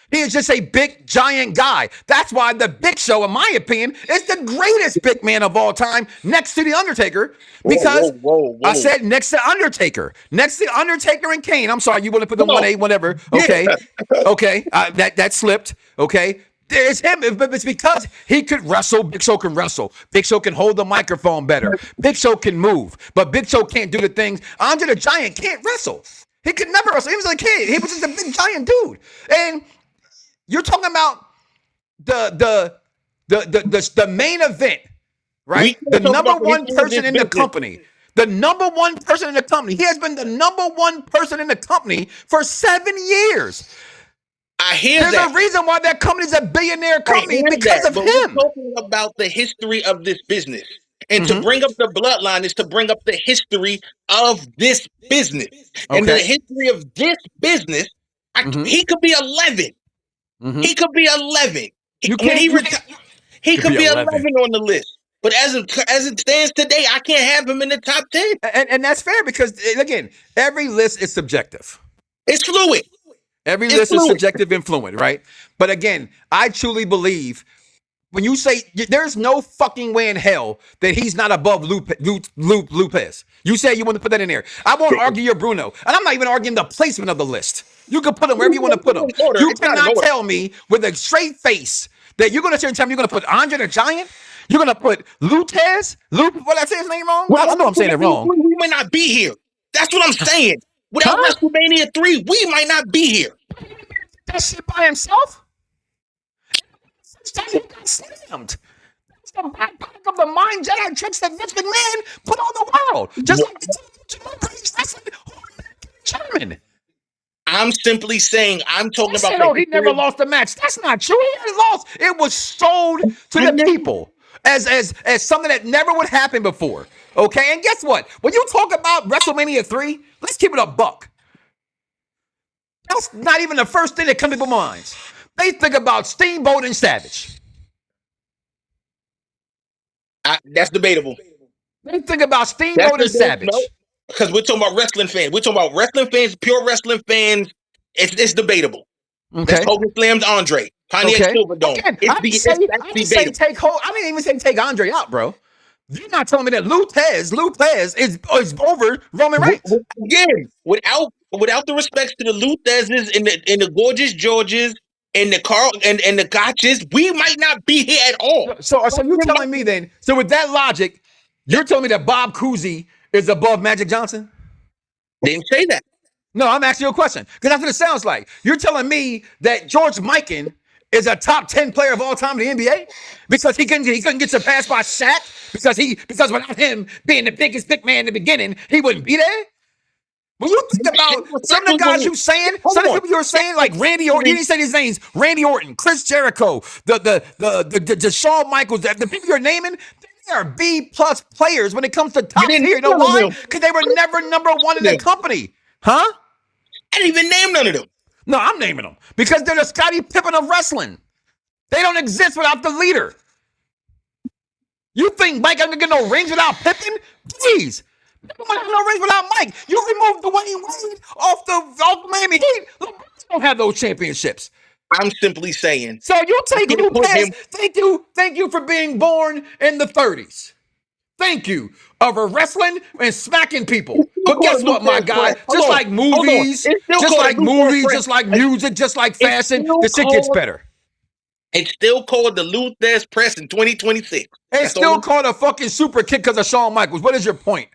He is just a big, giant guy. That's why the Big Show, in my opinion, is the greatest big man of all time next to The Undertaker. Because whoa. I said next to Undertaker. Next to Undertaker and Kane. I'm sorry, you want to put the 1A, whatever. Okay. Okay. That slipped. Okay. There's him. But it's because he could wrestle. Big Show can wrestle. Big Show can hold the microphone better. Big Show can move. But Big Show can't do the things. Andre the Giant can't wrestle. He could never wrestle. He was a kid. He was just a big, giant dude. And you're talking about the main event, right? The number one person in the company. The number one person in the company. He has been the number one person in the company for 7 years. I hear that. There's a reason why that company's a billionaire company because of him. We're talking about the history of this business. And to bring up the bloodline is to bring up the history of this business. And the history of this business, he could be 11. He could be 11. He could be 11 on the list. But as it stands today, I can't have him in the top 10. And that's fair because, again, every list is subjective. It's fluid. Every list is subjective and fluid, right? But again, I truly believe when you say there's no fucking way in hell that he's not above Lupez. You say you want to put that in there. I won't argue your Bruno. And I'm not even arguing the placement of the list. You can put him wherever you want to put him. You cannot tell me with a straight face that you're going to sit and tell me you're going to put Andre the Giant. You're going to put Lutez. What did I say his name wrong? Well, I know I'm saying it wrong. We might not be here. That's what I'm saying. Without WrestleMania 3, we might not be here. That shit by himself? He got slammed. That's the backpack of the mind Jedi tricks that Vince McMahon put on the world. Just like the German. I'm simply saying, I'm talking about. He never lost a match. That's not true. He lost. It was sold to the people as something that never would happen before. Okay, and guess what? When you talk about WrestleMania 3, let's keep it a buck. That's not even the first thing that comes to people's minds. They think about Steamboat and Savage. That's debatable. They think about Steamboat and Savage. No, because we're talking about wrestling fans. We're talking about wrestling fans, pure wrestling fans. It's debatable. Okay. That's Hogan slammed Andre. Pontiac Silverdome. Again, I didn't say take Andre out, bro. You're not telling me that Luthez is over Roman Reigns. Again, without the respects to the Luthezes and the Gorgeous Georges and the Carl and the Gotches, we might not be here at all. So you're telling me then? So with that logic, you're telling me that Bob Cousy is above Magic Johnson? Didn't say that. No, I'm asking you a question because that's what it sounds like. You're telling me that George Mikan is a top 10 player of all time in the NBA because he couldn't get surpassed by Shaq because without him being the biggest big man in the beginning, he wouldn't be there. When you think about some of the guys you saying, some of the people you were saying, like Randy Orton, you didn't say these names. Randy Orton, Chris Jericho, the Shawn Michaels, the people you're naming, they are B+ players when it comes to top tier. You know why? Because they were never number one in the company. Huh? I didn't even name none of them. No, I'm naming them because they're the Scottie Pippen of wrestling. They don't exist without the leader. You think Mike ain't gonna get no rings without Pippen? Please. No one has no rings without Mike. You removed Dwayne Wade off the Miami Heat. LeBron don't have those championships. I'm simply saying. So you take you past. Thank you for being born in the 30s. Thank you for wrestling and smacking people. But guess what, my guy? Just like movies, just like music, just like fashion, the shit gets better. It's still called the Luthez Press in 2026. It's still called a fucking super kick because of Shawn Michaels. What is your point?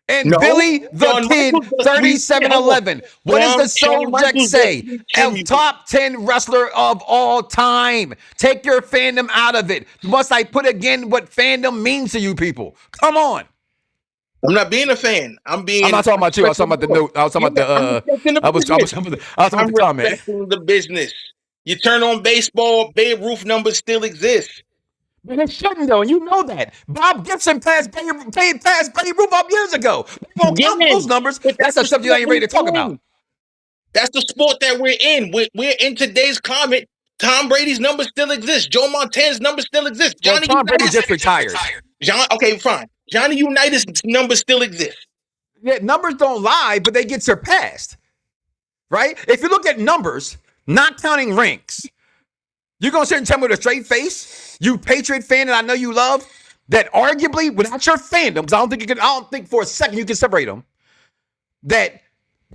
And Billy the Kid, 3711. What does the subject say? A top 10 wrestler of all time. Take your fandom out of it. Must I put again what fandom means to you people? Come on. I'm not being a fan. I'm not talking about you. I was talking about the note. I was talking about the comment. Respecting the business. You turn on baseball, Babe Ruth numbers still exist. Man, it shouldn't though, and you know that. Bob Gibson passed Babe Ruth up years ago. We won't count those numbers. That's a subject I ain't ready to talk about. That's the sport that we're in. We're in today's climate. Tom Brady's numbers still exist. Joe Montana's numbers still exist. Tom Brady just retired. Okay, fine. Johnny Unitas' numbers still exist. Yeah, numbers don't lie, but they get surpassed. Right? If you look at numbers, not counting rings, you're going to sit and tell me with a straight face, you Patriot fan that I know you love, that arguably, without your fandom, because I don't think for a second you can separate them, that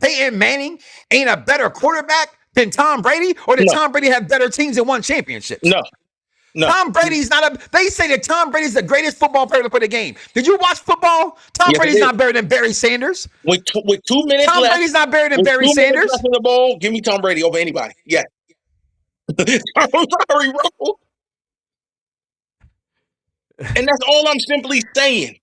Peyton Manning ain't a better quarterback than Tom Brady, or did Tom Brady have better teams and won championships? No. Tom Brady's they say that Tom Brady's the greatest football player to play the game. Did you watch football? Tom Brady's not better than Barry Sanders. With 2 minutes Tom left. Brady's not better than Barry Sanders. Left in the ball, give me Tom Brady over anybody. Yeah. I'm sorry, bro. And that's all I'm simply saying.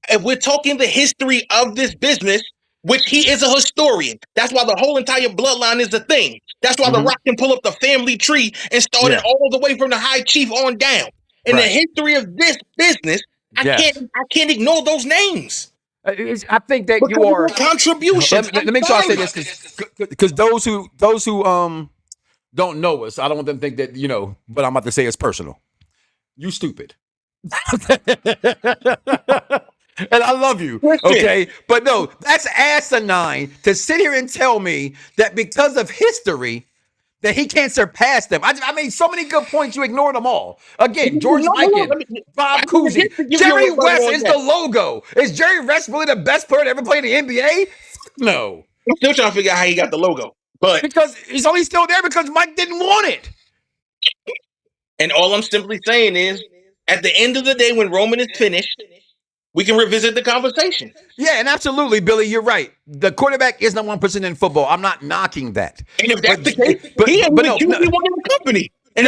If we're talking the history of this business, which he is a historian, that's why the whole entire bloodline is the thing. That's why The Rock can pull up the family tree and start it all the way from the high chief on down. In the history of this business, I can't ignore those names. I think that you are contributions. Let me make sure I say this because those who don't know us, I don't want them to think that but I'm about to say it's personal. You stupid. And I love you, okay? But no, that's asinine to sit here and tell me that because of history that he can't surpass them. I made so many good points, you ignored them all. Again, George Michael, Bob Cousy, Jerry West is the logo. Is Jerry West really the best player to ever play in the NBA? No. I'm still trying to figure out how he got the logo. But because he's only still there because Mike didn't want it. And all I'm simply saying is, at the end of the day, when Roman is finished, we can revisit the conversation. Yeah, and absolutely, Billy, you're right. The quarterback is number 1% in football. I'm not knocking that. And if that's the case, he ain't one in the company. And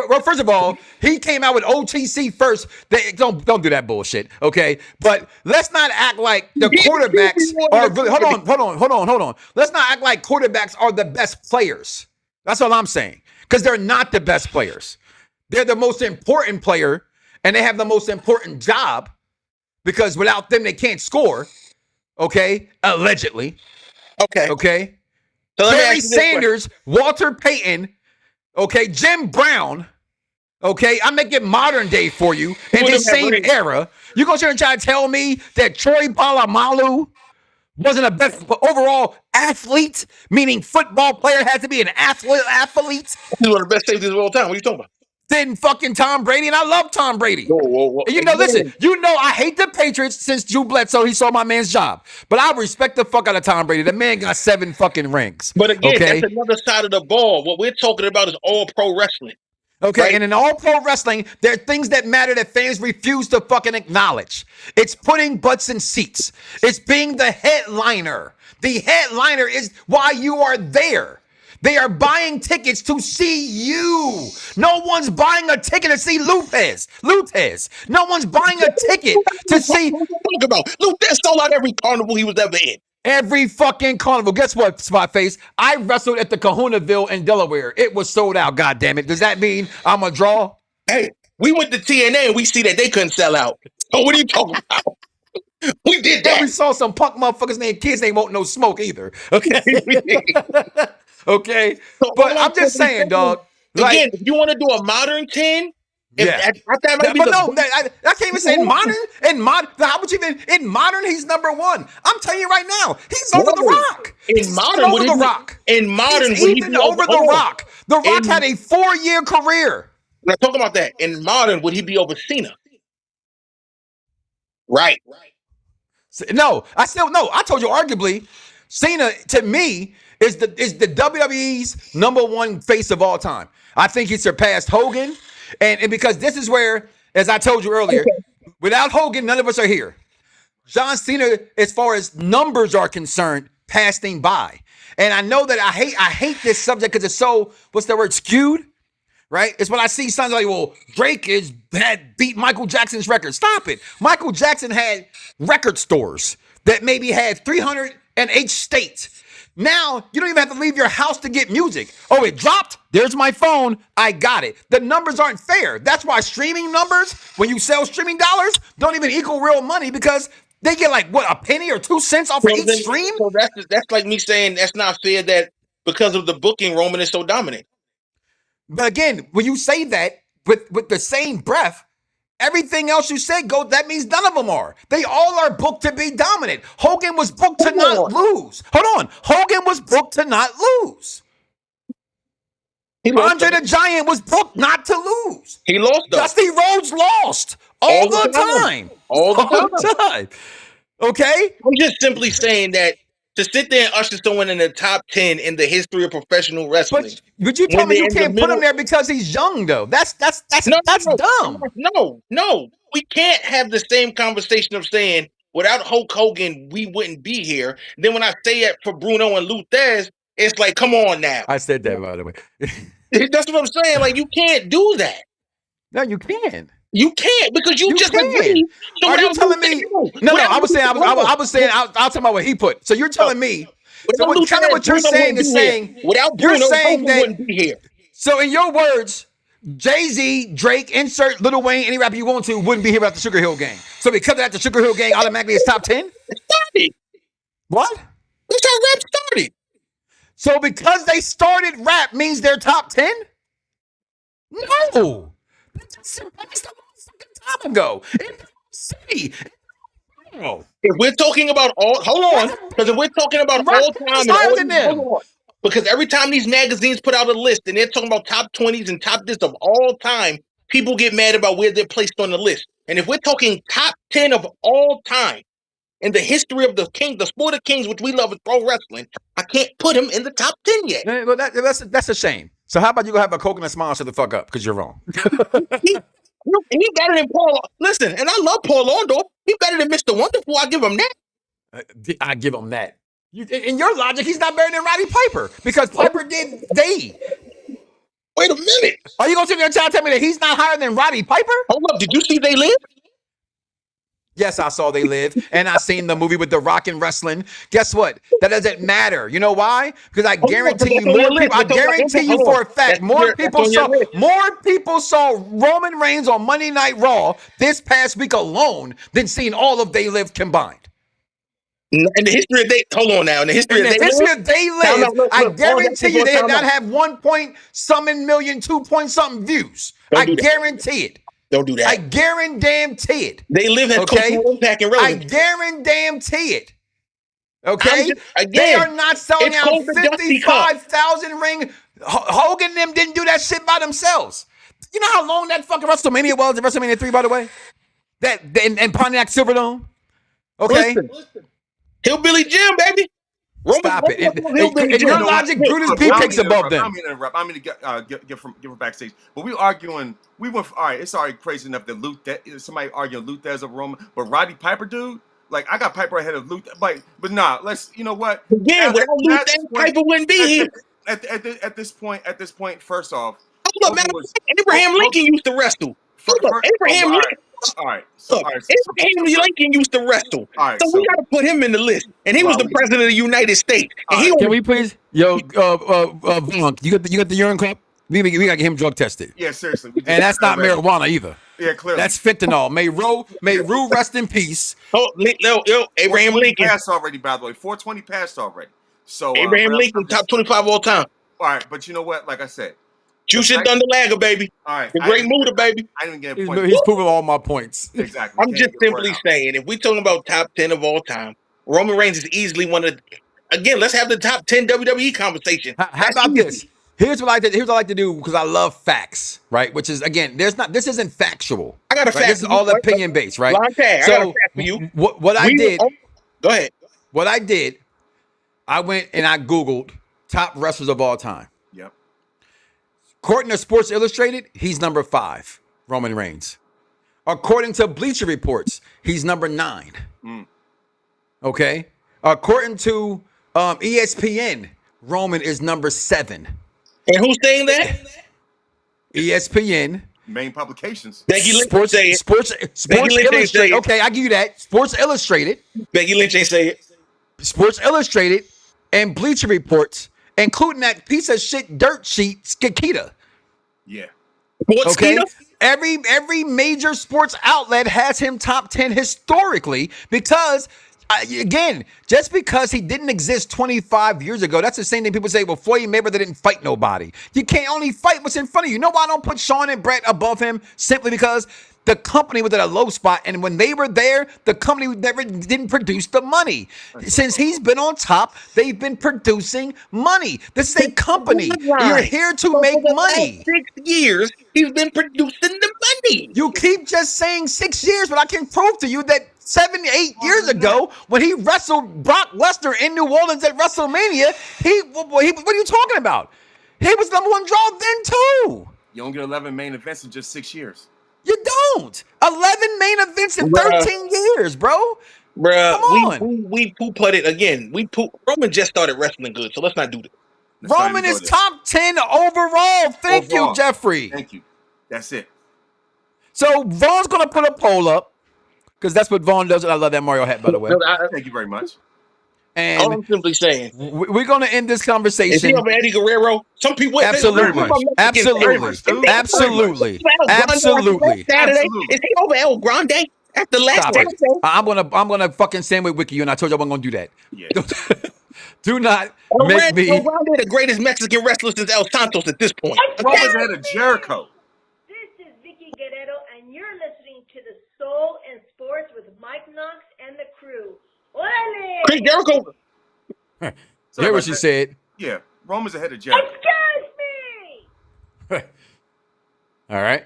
well, first of all, he came out with OTC first. Don't do that bullshit, okay? But let's not act like the quarterbacks are really. Hold on. Let's not act like quarterbacks are the best players. That's all I'm saying. Because they're not the best players. They're the most important player. And they have the most important job because without them, they can't score. Okay. Allegedly. Okay. Okay. So let me Barry ask you this question. Sanders, Walter Payton, okay, Jim Brown. Okay, I make it modern day for you in this same era. You gonna sit and try to tell me that Troy Polamalu wasn't a best overall athlete, meaning football player has to be an athlete? He's one of the best safeties of all time. What are you talking about? Than fucking Tom Brady, and I love Tom Brady. Whoa. And you know, listen, you know I hate the Patriots since Drew Bledsoe, he saw my man's job. But I respect the fuck out of Tom Brady. The man got 7 fucking rings. But again, okay? That's another side of the ball. What we're talking about is all pro wrestling. Okay, right? And in all pro wrestling, there are things that matter that fans refuse to fucking acknowledge. It's putting butts in seats. It's being the headliner. The headliner is why you are there. They are buying tickets to see you. No one's buying a ticket to see Luthez. No one's buying a ticket to see. What are you talking about? Luthez sold out every carnival he was ever in. Every fucking carnival. Guess what, Spotface? I wrestled at the Kahunaville in Delaware. It was sold out, goddammit. Does that mean I'm a draw? Hey, we went to TNA and we see that they couldn't sell out. So what are you talking about? We did that. And we saw some punk motherfuckers named kids they won't no smoke either. Okay. Okay. So but I'm just saying, dog. Like, again, if you want to do a modern 10, yeah. that might be but no, I can't even say in modern. How would you even in modern? He's number one. I'm telling you right now, he's over the Rock. In modern, over the Rock. In modern, he's even over the Rock. The Rock had a 4-year career. Let's talk about that. In modern, would he be over Cena? Right. No, I told you arguably, Cena to me is the WWE's number one face of all time. I think he surpassed Hogan, and because this is where, as I told you earlier, without Hogan, none of us are here. John Cena, as far as numbers are concerned, passed him by. And I know that I hate this subject because it's so, what's the word, skewed? Right? It's when I see something like, well, Drake had beat Michael Jackson's record. Stop it. Michael Jackson had record stores that maybe had 308 states. Now, you don't even have to leave your house to get music. Oh, it dropped? There's my phone. I got it. The numbers aren't fair. That's why streaming numbers, when you sell streaming dollars, don't even equal real money because they get like, what, a penny or 2 cents off of each stream? So that's like me saying that's not fair that because of the booking, Roman is so dominant. But again, when you say that with the same breath, everything else you said that means none of them are. They all are booked to be dominant. Hogan was booked to not lose. Hold on. Hogan was booked to not lose. Andre the Giant was booked not to lose. He lost though. Dusty Rhodes lost all the time. All the time. Okay? I'm just simply saying that to sit there and usher someone in the top 10 in the history of professional wrestling. But you tell me you can't put him there because he's young, though. That's dumb. No. We can't have the same conversation of saying without Hulk Hogan, we wouldn't be here. Then when I say it for Bruno and Luthez, it's like, come on now. I said that, by the way. That's what I'm saying. Like, you can't do that. No, you can. You can't because you just agreed. So are you telling me? No. I was saying. I'll talk about what he put. So you're telling me. So kind of what you're saying is saying. Without Bruno, you're saying that wouldn't be here. So in your words, Jay-Z, Drake, insert Lil Wayne, any rapper you want to, wouldn't be here without the Sugar Hill Gang. So because of that, the Sugar Hill Gang automatically is top 10. It started. What? That's how rap started. So because they started rap means they're top 10? No. That's a long time ago. In the city. If we're talking about hold on, because if we're talking about all time, because every time these magazines put out a list and they're talking about top 20s and top this of all time, people get mad about where they're placed on the list. And if we're talking top 10 of all time in the history of the sport of kings, which we love is pro wrestling, I can't put him in the top 10 yet. Well, that's a shame. So how about you go have a coconut smile shut the fuck up because you're wrong. He better than Paul. Listen, and I love Paul Orndorff. He better than Mr. Wonderful. I give him that. I give him that. In your logic, he's not better than Roddy Piper because Piper did Day. Wait a minute. Are you going to sit there and tell me that he's not higher than Roddy Piper? Hold up. Did you see They Live? Yes, I saw They Live, and I seen the movie with The Rock and wrestling. Guess what? That doesn't matter. You know why? Because I guarantee you more people. I guarantee you for a fact more people saw Roman Reigns on Monday Night Raw this past week alone than seeing all of They Live combined. In the history of they, hold on now. In the history In of the they history live, of They Time Live, out, look, I look, pause that guarantee shit you for they a did time not out. have 1 million, 2 something views. Don't I do that. guarantee it. Don't do that. I guarantee it. They live has Okay? cultural impact and I relevance. guarantee it. I'm Okay? just, again, They are not selling it's out called the Dusty Cup. 55,000 ring. Hogan and them didn't do that shit by themselves. You know how long that fucking WrestleMania was, WrestleMania 3, by the way? That in Pontiac Silverdome? Okay? Listen. Hillbilly Jim, baby. Stop it. Hillbilly In Jim. your logic, Brutus Look, I don't Beefcake's mean to above interrupt. I them. don't mean to interrupt. I'm going to give from backstage. But we arguing. We went. All right. It's already crazy enough that somebody arguing Luthez over Roman, but Roddy Piper, dude. Like I got Piper ahead of Luther. But nah. Let's. You know what? Again, without Luther, Piper wouldn't be here. At this point, first off, Hold up, man. Abraham Lincoln used to wrestle. Hold up, Abraham Lincoln. All right. Abraham Lincoln used to wrestle. All right, So we got to put him in the list. And he was the president of the United States. And he Can we please, Vaughn, you got the urine cup? We got to get him drug tested. Yeah, seriously. And that's not marijuana either. Yeah, clearly. That's fentanyl. May Rue rest in peace. Oh, Abraham Lincoln passed already, by the way. 420 passed already. So Abraham Lincoln, top 25 all time. All right, but you know what? Like I said, Jushin Thunder Liger, baby. All right, the Great Muda, baby. I didn't get a point. He's proving all my points. Exactly. I'm just simply saying, if we're talking about top 10 of all time, Roman Reigns is easily one of. Again, let's have the top 10 WWE conversation. How about this? Here's what I like to do because I love facts, right? Which is again, this isn't factual. I got a fact. This is all opinion based, right? I got a fact for you. What I did. Go ahead. What I did, I went and I Googled top wrestlers of all time. Yep. According to Sports Illustrated, he's number 5, Roman Reigns. According to Bleacher Reports, he's number 9. Okay. According to ESPN, Roman is number 7. And who's saying that? ESPN. Main publications. Becky Lynch Sports say it. Sports Illustrated. Okay, I give you that. Sports Illustrated. Becky Lynch ain't say it. Sports Illustrated and Bleacher Reports, including that piece of shit dirt sheet, Skikita. Yeah. Okay. Every major sports outlet has him top 10 historically because, again, just because he didn't exist 25 years ago, that's the same thing people say, well, Floyd Mayweather didn't fight nobody. You can't only fight what's in front of you. You know why I don't put Shawn and Bret above him? Simply because the company was at a low spot, and when they were there, the company never didn't produce the money. Since he's been on top, they've been producing money. This is a company. You're here to make money. 6 years, he's been producing the money. You keep just saying 6 years, but I can prove to you that 7, 8 years ago, when he wrestled Brock Lesnar in New Orleans at WrestleMania, what are you talking about? He was number 1 draw then too. You don't get 11 main events in just 6 years. You don't. 11 main events in 13 years, bro. Bruh, come on. We put it again. Roman just started wrestling good, so let's not do that. Roman is top 10 overall. Thank you, Jeffrey. Thank you. That's it. So Vaughn's gonna put a poll up because that's what Vaughn does. And I love that Mario hat, by the way. Thank you very much. And all I'm simply saying, we're gonna end this conversation. Is he over Eddie Guerrero? Some people absolutely. Saturday. Is he over El Grande after last Saturday? I'm gonna fucking sandwich wiki you, and I told you I wasn't gonna do that. Yeah. Do not make me. El Grande, the greatest Mexican wrestler since El Santos at this point. Roman's ahead of Jericho. This is Vicky Guerrero, and you're listening to the Soul and Sports with Mike Knoxxx and the crew. Orale! Chris Jericho. Hear what she said? Yeah, Roman's ahead of Jericho. Excuse me. All right.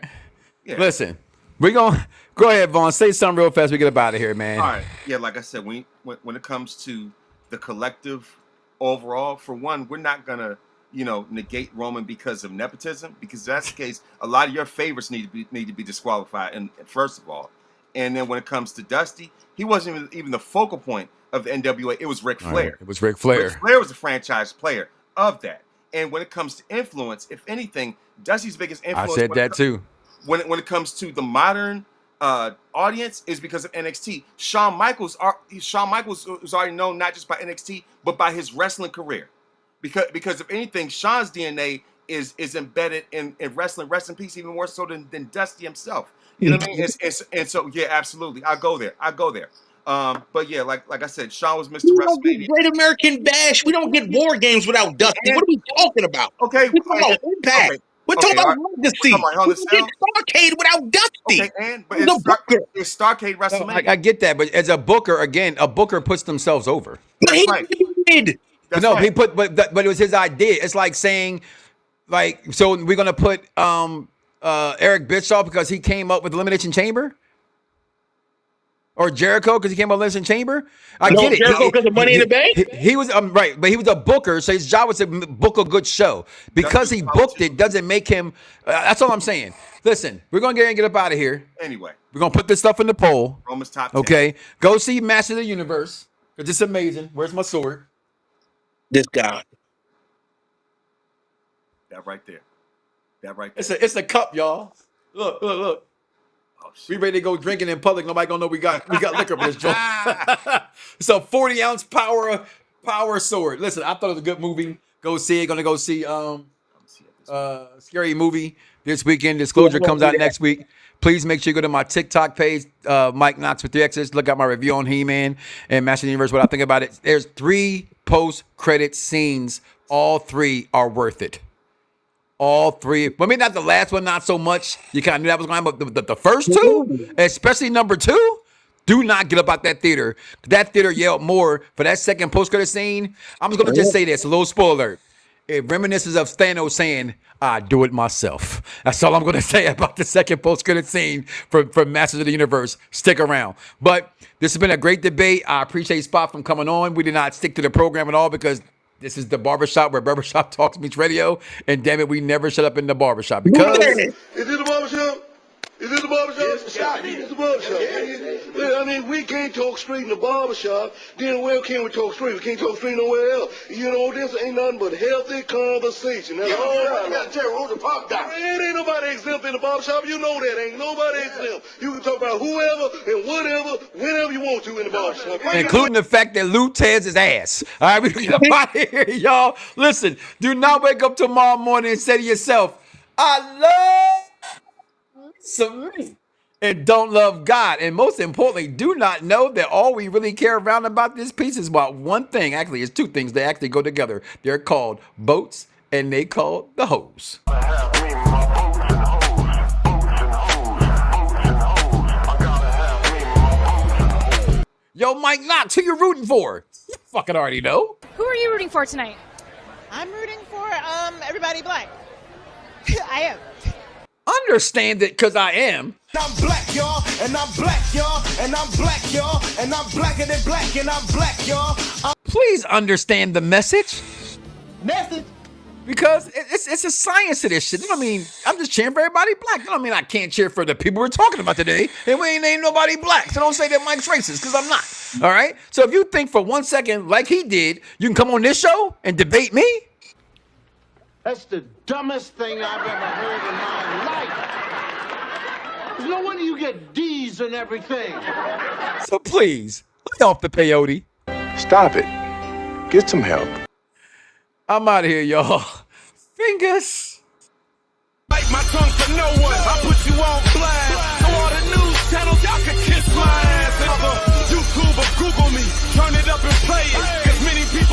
Yeah. Listen, we're gonna go ahead, Vaughn. Say something real fast. We get up out of here, man. All right. Yeah, like I said, when it comes to the collective overall, for one, we're not gonna negate Roman because of nepotism. Because if that's the case, a lot of your favorites need to be disqualified. And first of all, and then when it comes to Dusty, he wasn't even the focal point of the NWA. It was Ric Flair. Right. It was Ric Flair. Ric Flair was the franchise player of that. And when it comes to influence, if anything, Dusty's biggest influence. I said that too. When it comes to the modern audience is because of NXT. Shawn Michaels was already known not just by NXT but by his wrestling career. Because if anything, Shawn's DNA is embedded in wrestling. Rest in peace, even more so than Dusty himself. You know what I mean? And so yeah, absolutely. I go there. But yeah, like I said, Shawn was Mr. We don't get WrestleMania. Great American Bash. We don't get War Games without Dusty. What are we talking about? Okay, We're talking about Impact. okay, We're talking okay, about Legacy. We're talking about We don't get Starrcade without Dusty. Okay, but The Booker. it's Starrcade WrestleMania. I get that, but as a booker, again, a booker puts themselves over. But he right. did. That's No, right. he put, but it was his idea. It's like saying, like, so we're gonna put Eric Bischoff because he came up with Elimination Chamber, or Jericho because he came up with Elimination Chamber. I get it. Jericho because of Money in the Bank. He was right, but he was a booker, so his job was to book a good show. Because he booked it doesn't make him. That's all I'm saying. Listen, we're gonna get up out of here. Anyway, We're gonna put this stuff in the poll. Roman's top 10. Okay, go see Master of the Universe because it's amazing. Where's my sword? This guy. That right there. It's It's a cup, y'all. Look. oh, We ready to go drinking in public. Nobody gonna know we got liquor for this joint. It's a 40-ounce power sword. Listen, I thought it was a good movie. Go see it. Gonna go see Scary Movie this weekend. Disclosure comes out next week. Please make sure you go to my TikTok page, Mike Knoxxx with 3 X's. Look at my review on He-Man and Master of the Universe. What I think about it. There's 3 post-credit scenes. All 3 are worth it. All 3. Well, maybe not the last one, not so much. You kind of knew that was going to happen. But the first 2, especially number 2, do not get up out that theater. That theater yelled more for that second post-credit scene. I'm just going to just say this, a little spoiler alert. It reminisces of Thanos saying, I do it myself. That's all I'm going to say about the second post-credit scene for Masters of the Universe. Stick around. But this has been a great debate. I appreciate Spot from coming on. We did not stick to the program at all because this is the barbershop where Barbershop Talks meets radio. And damn it, we never shut up in the barbershop because... Is it the barbershop? Is it the barbershop? It's the barbershop. Well, I mean, we can't talk straight in the barbershop. Then where can we talk straight? We can't talk straight nowhere else. You know, this ain't nothing but healthy conversation. That's all right. You got to tell Rhodes to pop down. It ain't nobody exempt in the barbershop. You know that. Ain't nobody exempt. You can talk about whoever and whatever, whenever you want to in the barbershop. Including the fact that Lou tears his ass. All right, we get up out of here, y'all. Listen, do not wake up tomorrow morning and say to yourself, I love me and don't love God. And most importantly, do not know that all we really care around about this piece is about one thing. Actually, it's 2 things. They actually go together. They're called boats and they called the hose. Yo, Mike Knoxxx, who you rooting for? You fucking already know. Who are you rooting for tonight? I'm rooting for everybody black. I am. Understand it, because I am. I'm black, y'all, and I'm black, y'all, and I'm black, y'all, and I'm blacker than black, and I'm black, y'all. Please understand the message. Message? Because it's a science to this shit. You know what I mean? I'm just cheering for everybody black. You know what I mean? I can't cheer for the people we're talking about today, and we ain't named nobody black. So don't say that Mike's racist, because I'm not. All right? So if you think for 1 second, like he did, you can come on this show and debate me? That's the dumbest thing I've ever heard in my life. There's no wonder you get D's and everything. So please, lay off the peyote. Stop it. Get some help. I'm out of here, y'all. Fingers. Bite my tongue for no one. I put you on blast. So all the news channels, y'all can kiss my ass. YouTube or Google me. Turn it up and play it.